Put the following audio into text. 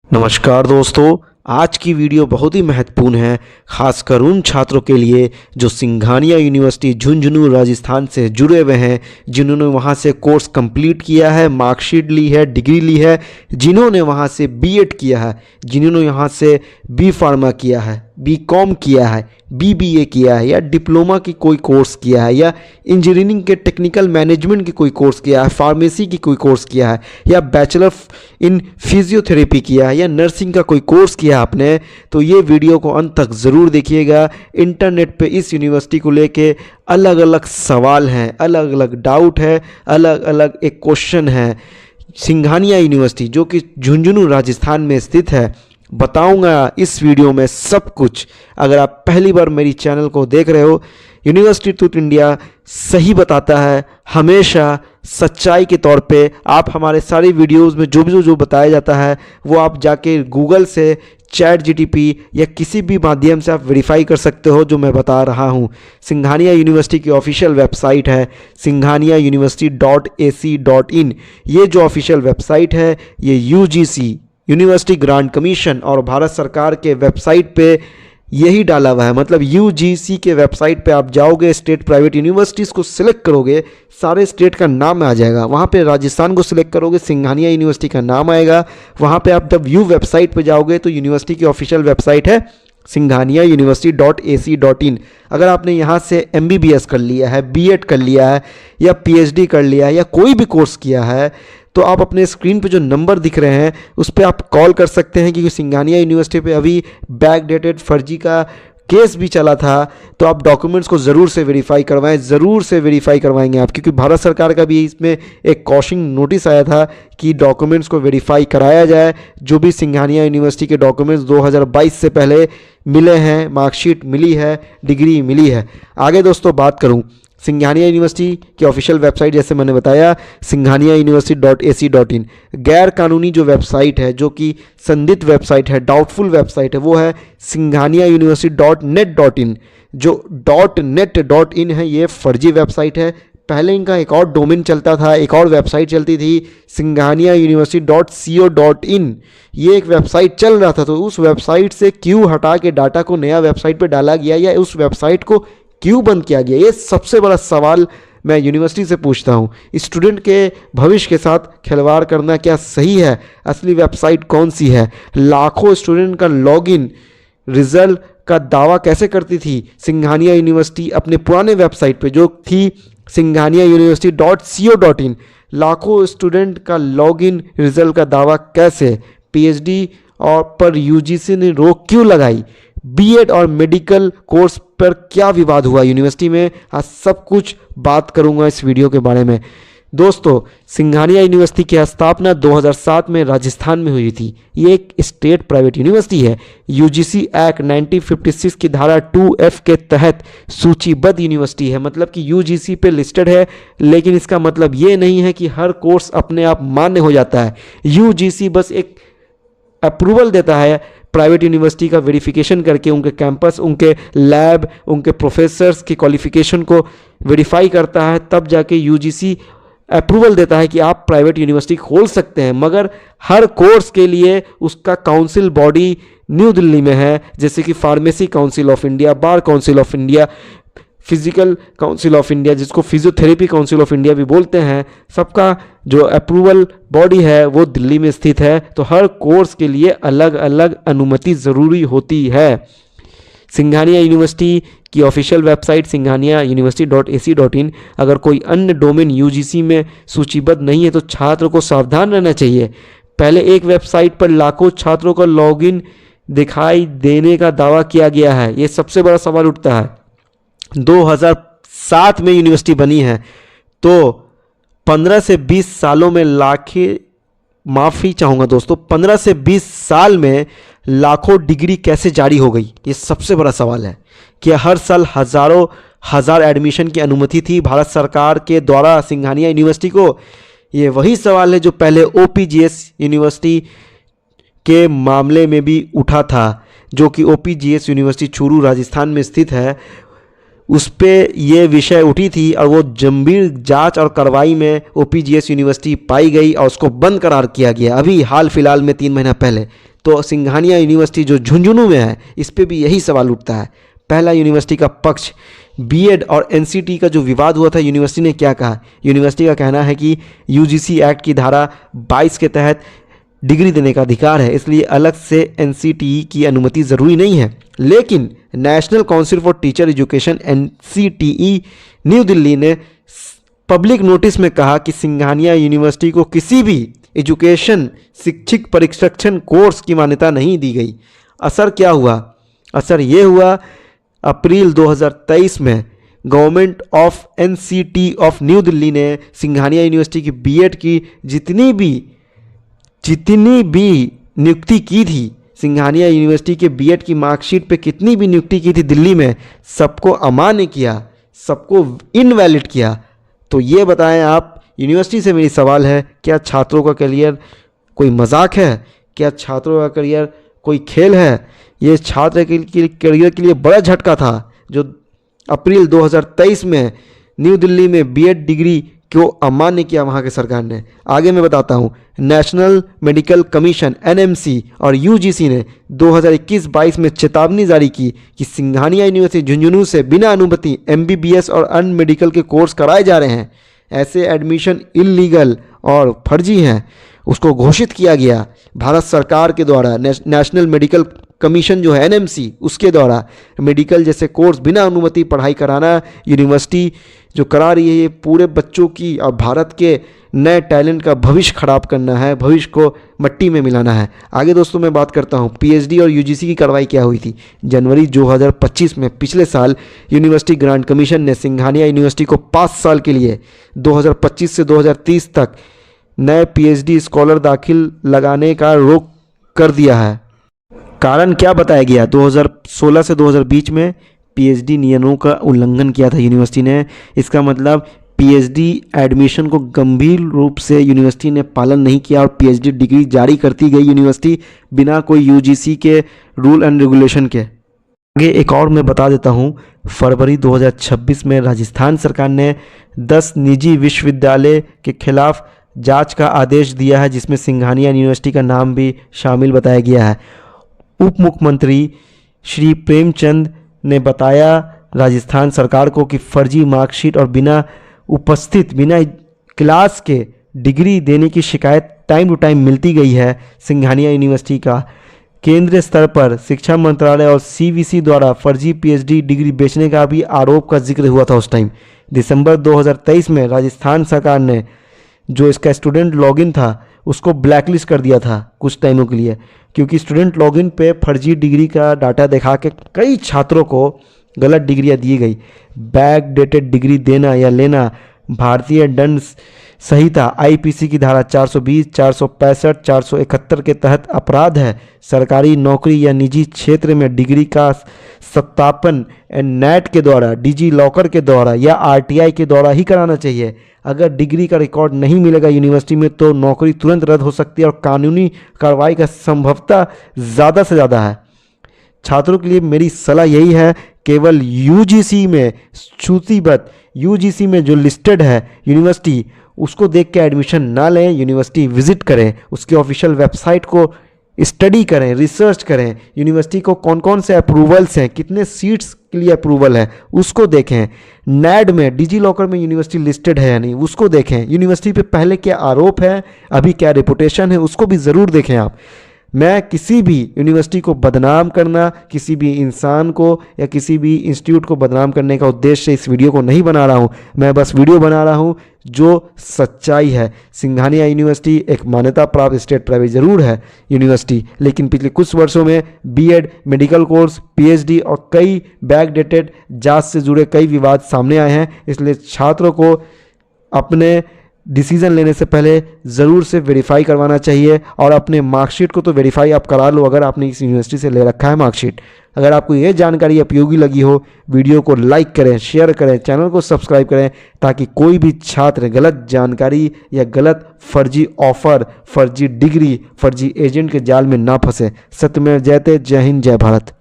नमस्कार दोस्तों, आज की वीडियो बहुत ही महत्वपूर्ण है, खासकर उन छात्रों के लिए जो सिंघानिया यूनिवर्सिटी झुंझुनू राजस्थान से जुड़े हुए हैं, जिन्होंने वहां से कोर्स कंप्लीट किया है, मार्कशीट ली है, डिग्री ली है, जिन्होंने वहां से बीएड किया है, जिन्होंने यहाँ से बी फार्मा किया है, बीकॉम किया है, बीबीए किया है, या डिप्लोमा की कोई कोर्स किया है, या इंजीनियरिंग के टेक्निकल मैनेजमेंट की कोई कोर्स किया है, फार्मेसी की कोई कोर्स किया है, या बैचलर इन फिजियोथेरेपी किया है, या नर्सिंग का कोई कोर्स किया है आपने, तो ये वीडियो को अंत तक ज़रूर देखिएगा। इंटरनेट पे इस यूनिवर्सिटी को लेके अलग अलग सवाल हैं, अलग अलग डाउट है, अलग अलग एक क्वेश्चन है। सिंघानिया यूनिवर्सिटी जो कि झुंझुनू राजस्थान में स्थित है, बताऊंगा इस वीडियो में सब कुछ। अगर आप पहली बार मेरी चैनल को देख रहे हो, यूनिवर्सिटी ट्रूथ इंडिया सही बताता है, हमेशा सच्चाई के तौर पे। आप हमारे सारी वीडियोस में जो बताया जाता है वो आप जाके गूगल से, चैट जीटीपी या किसी भी माध्यम से आप वेरीफाई कर सकते हो जो मैं बता रहा हूँ। सिंघानिया यूनिवर्सिटी की ऑफिशियल वेबसाइट है singhaniauniversity.ac.in। ये जो ऑफिशियल वेबसाइट है ये यूजीसी यूनिवर्सिटी ग्रांट कमीशन और भारत सरकार के वेबसाइट पे यही डाला हुआ है। मतलब यूजीसी के वेबसाइट पे आप जाओगे, स्टेट प्राइवेट यूनिवर्सिटीज़ को सिलेक्ट करोगे, सारे स्टेट का नाम आ जाएगा। वहाँ पे राजस्थान को सिलेक्ट करोगे, सिंघानिया यूनिवर्सिटी का नाम आएगा। वहाँ पे आप जब व्यू वेबसाइट पे जाओगे तो यूनिवर्सिटी की ऑफिशियल वेबसाइट है singhaniauniversity.ac.in। अगर आपने यहाँ से MBBS कर लिया है, बीएड कर लिया है, या PhD कर लिया है, या कोई भी कोर्स किया है, तो आप अपने स्क्रीन पे जो नंबर दिख रहे हैं उस पर आप कॉल कर सकते हैं, क्योंकि सिंघानिया यूनिवर्सिटी पे अभी बैकडेटेड फर्जी का केस भी चला था। तो आप डॉक्यूमेंट्स को ज़रूर से वेरीफाई करवाएं, ज़रूर से वेरीफाई करवाएंगे आप, क्योंकि भारत सरकार का भी इसमें एक कॉशिंग नोटिस आया था कि डॉक्यूमेंट्स को वेरीफाई कराया जाए। जो भी सिंघानिया यूनिवर्सिटी के डॉक्यूमेंट्स 2022 से पहले मिले हैं, मार्कशीट मिली है, डिग्री मिली है। आगे दोस्तों बात करूँ सिंघानिया यूनिवर्सिटी की ऑफिशियल वेबसाइट, जैसे मैंने बताया singhaniauniversity.ac.in। गैर कानूनी जो वेबसाइट है, जो कि संदिग्ध वेबसाइट है, डाउटफुल वेबसाइट है, वो है singhaniauniversity.net.in। जो .net.in है ये फर्जी वेबसाइट है। पहले इनका एक और डोमेन चलता था, एक और वेबसाइट चलती थी singhaniauniversity.co.in। ये एक वेबसाइट चल रहा था, तो उस वेबसाइट से क्यों हटा के डाटा को नया वेबसाइट पे डाला गया, या उस वेबसाइट को क्यों बंद किया गया, ये सबसे बड़ा सवाल मैं यूनिवर्सिटी से पूछता हूँ। स्टूडेंट के भविष्य के साथ खिलवाड़ करना क्या सही है? असली वेबसाइट कौन सी है? लाखों स्टूडेंट का लॉगिन रिजल्ट का दावा कैसे करती थी सिंघानिया यूनिवर्सिटी अपने पुराने वेबसाइट पे जो थी singhaniauniversity.co.in। लाखों स्टूडेंट का लॉगिन रिजल्ट का दावा कैसे? PhD और पर यूजीसी ने रोक क्यों लगाई? बीएड और मेडिकल कोर्स पर क्या विवाद हुआ यूनिवर्सिटी में? आज सब कुछ बात करूंगा इस वीडियो के बारे में। दोस्तों, सिंघानिया यूनिवर्सिटी की स्थापना 2007 में राजस्थान में हुई थी। ये एक स्टेट प्राइवेट यूनिवर्सिटी है। यूजीसी एक्ट 1956 की धारा 2F के तहत सूचीबद्ध यूनिवर्सिटी है। मतलब कि यूजीसी पे लिस्टेड है, लेकिन इसका मतलब ये नहीं है कि हर कोर्स अपने आप मान्य हो जाता है। यूजीसी बस एक अप्रूवल देता है, प्राइवेट यूनिवर्सिटी का वेरिफिकेशन करके उनके कैंपस, उनके लैब, उनके प्रोफेसर्स की क्वालिफिकेशन को वेरीफाई करता है, तब जाके यूजीसी अप्रूवल देता है कि आप प्राइवेट यूनिवर्सिटी खोल सकते हैं। मगर हर कोर्स के लिए उसका काउंसिल बॉडी न्यू दिल्ली में है, जैसे कि pharmacy council of India, bar council of India, physical council of India, जिसको फिजियोथेरेपी काउंसिल ऑफ इंडिया भी बोलते हैं। सबका जो अप्रूवल बॉडी है वो दिल्ली में स्थित है। तो हर कोर्स के लिए अलग अलग अनुमति ज़रूरी होती है। सिंघानिया यूनिवर्सिटी की ऑफिशियल वेबसाइट singhaniauniversity.ac.in। अगर कोई अन्य डोमेन यूजीसी में सूचीबद्ध नहीं है तो छात्र को सावधान रहना चाहिए। पहले एक वेबसाइट पर लाखों छात्रों का लॉगिन दिखाई देने का दावा किया गया है। ये सबसे बड़ा सवाल उठता है। 2007 में यूनिवर्सिटी बनी है, तो 15 से 20 सालों में माफ़ी चाहूँगा दोस्तों, 15 से 20 साल में लाखों डिग्री कैसे जारी हो गई? ये सबसे बड़ा सवाल है। कि हर साल हज़ारों हज़ार एडमिशन की अनुमति थी भारत सरकार के द्वारा सिंघानिया यूनिवर्सिटी को? ये वही सवाल है जो पहले OPGS यूनिवर्सिटी के मामले में भी उठा था, जो कि OPGS यूनिवर्सिटी चूरू राजस्थान में स्थित है। उस पर यह विषय उठी थी और वो गंभीर जांच और कार्रवाई में OPGS यूनिवर्सिटी पाई गई और उसको बंद करार किया गया। अभी हाल फिलहाल में 3 महीना पहले तो सिंघानिया यूनिवर्सिटी जो झुंझुनू में है, इस पे भी यही सवाल उठता है। पहला यूनिवर्सिटी का पक्ष, बीएड और एनसीटी का जो विवाद हुआ था, यूनिवर्सिटी ने क्या कहा? यूनिवर्सिटी का कहना है कि यूजीसी एक्ट की धारा 22 के तहत डिग्री देने का अधिकार है, इसलिए अलग से एनसीटीई की अनुमति ज़रूरी नहीं है। लेकिन national council for teacher education NCTE new Delhi ने पब्लिक नोटिस में कहा कि सिंघानिया यूनिवर्सिटी को किसी भी एजुकेशन शिक्षक प्रशिक्षण कोर्स की मान्यता नहीं दी गई। असर क्या हुआ? असर ये हुआ, अप्रैल 2023 में government of NCT of new Delhi ने सिंघानिया यूनिवर्सिटी की बीएड की जितनी भी नियुक्ति की थी, सिंघानिया यूनिवर्सिटी के बीएड की मार्कशीट पे कितनी भी नियुक्ति की थी दिल्ली में, सबको अमान्य किया, सबको इनवैलिड किया। तो ये बताएं आप, यूनिवर्सिटी से मेरी सवाल है, क्या छात्रों का करियर कोई मजाक है? क्या छात्रों का करियर कोई खेल है? ये छात्र के करियर के लिए बड़ा झटका था जो अप्रैल 2023 में न्यू दिल्ली में बीएड डिग्री को अमान्य किया वहाँ की सरकार ने। आगे मैं बताता हूँ, नेशनल मेडिकल कमीशन एनएमसी और यूजीसी ने 2021-22 में चेतावनी जारी की कि सिंघानिया यूनिवर्सिटी झुंझुनू से बिना अनुमति एमबीबीएस और अन्य मेडिकल के कोर्स कराए जा रहे हैं। ऐसे एडमिशन इलीगल और फर्जी हैं। उसको घोषित किया गया भारत सरकार के द्वारा, नेशनल मेडिकल कमीशन जो है एनएमसी, उसके द्वारा मेडिकल जैसे कोर्स बिना अनुमति पढ़ाई कराना यूनिवर्सिटी जो करा रही है, ये पूरे बच्चों की और भारत के नए टैलेंट का भविष्य खराब करना है, भविष्य को मट्टी में मिलाना है। आगे दोस्तों मैं बात करता हूँ पीएचडी और यूजीसी की कार्रवाई क्या हुई थी। जनवरी 2025 में पिछले साल यूनिवर्सिटी ग्रांट कमीशन ने सिंघानिया यूनिवर्सिटी को 5 साल के लिए 2025 से 2030 तक नए पीएचडी स्कॉलर दाखिल लगाने का रोक कर दिया है। कारण क्या बताया गया? 2016 से 2020 में पीएचडी नियमों का उल्लंघन किया था यूनिवर्सिटी ने। इसका मतलब पीएचडी एडमिशन को गंभीर रूप से यूनिवर्सिटी ने पालन नहीं किया और पीएचडी डिग्री जारी करती गई यूनिवर्सिटी बिना कोई यूजीसी के रूल एंड रेगुलेशन के। आगे एक और मैं बता देता हूँ, फरवरी 2026 में राजस्थान सरकार ने 10 निजी विश्वविद्यालय के खिलाफ जांच का आदेश दिया है, जिसमें सिंघानिया यूनिवर्सिटी का नाम भी शामिल बताया गया है। उप मुख्यमंत्री श्री प्रेमचंद ने बताया राजस्थान सरकार को कि फर्जी मार्कशीट और बिना क्लास के डिग्री देने की शिकायत टाइम टू टाइम मिलती गई है। सिंघानिया यूनिवर्सिटी का केंद्रीय स्तर पर शिक्षा मंत्रालय और सीवीसी द्वारा फर्जी पीएचडी डिग्री बेचने का भी आरोप का जिक्र हुआ था उस टाइम। दिसंबर 2023 में राजस्थान सरकार ने जो इसका स्टूडेंट लॉगिन था उसको ब्लैकलिस्ट कर दिया था कुछ टाइमों के लिए, क्योंकि स्टूडेंट लॉगिन पे फर्जी डिग्री का डाटा दिखा के कई छात्रों को गलत डिग्रियां दी गई। बैक डेटेड डिग्री देना या लेना भारतीय दंड संहिता आईपीसी की धारा 420, 465, 471 के तहत अपराध है। सरकारी नौकरी या निजी क्षेत्र में डिग्री का सत्यापन नेट के द्वारा, डिजी लॉकर के द्वारा या आरटीआई के द्वारा ही कराना चाहिए। अगर डिग्री का रिकॉर्ड नहीं मिलेगा यूनिवर्सिटी में तो नौकरी तुरंत रद्द हो सकती है और कानूनी कार्रवाई का संभवता ज़्यादा से ज़्यादा है। छात्रों के लिए मेरी सलाह यही है, केवल यूजीसी में सूचीबद्ध यूजीसी में जो लिस्टेड है यूनिवर्सिटी, उसको देख के एडमिशन ना लें। यूनिवर्सिटी विजिट करें, उसके ऑफिशियल वेबसाइट को स्टडी करें, रिसर्च करें, यूनिवर्सिटी को कौन कौन से अप्रूवल्स हैं, कितने सीट्स के लिए अप्रूवल है उसको देखें। नैड में, डिजी लॉकर में यूनिवर्सिटी लिस्टेड है या नहीं उसको देखें। यूनिवर्सिटी पे पहले क्या आरोप है, अभी क्या रेपुटेशन है, उसको भी ज़रूर देखें आप। मैं किसी भी यूनिवर्सिटी को बदनाम करना, किसी भी इंसान को या किसी भी इंस्टीट्यूट को बदनाम करने का उद्देश्य से इस वीडियो को नहीं बना रहा हूँ। मैं बस वीडियो बना रहा हूँ जो सच्चाई है। सिंघानिया यूनिवर्सिटी एक मान्यता प्राप्त स्टेट प्राइवेट ज़रूर है यूनिवर्सिटी, लेकिन पिछले कुछ वर्षों में बीएड, मेडिकल कोर्स, पीएचडी और कई बैक डेटेड जांच से जुड़े कई विवाद सामने आए हैं। इसलिए छात्रों को अपने डिसीज़न लेने से पहले ज़रूर से वेरीफाई करवाना चाहिए और अपने मार्कशीट को तो वेरीफाई आप करा लो अगर आपने इस यूनिवर्सिटी से ले रखा है मार्कशीट। अगर आपको ये जानकारी उपयोगी लगी हो, वीडियो को लाइक करें, शेयर करें, चैनल को सब्सक्राइब करें ताकि कोई भी छात्र गलत जानकारी या गलत फर्जी ऑफर, फर्जी डिग्री, फर्जी एजेंट के जाल में ना फंसे। सत्यमेव जयते। जय हिंद, जय भारत।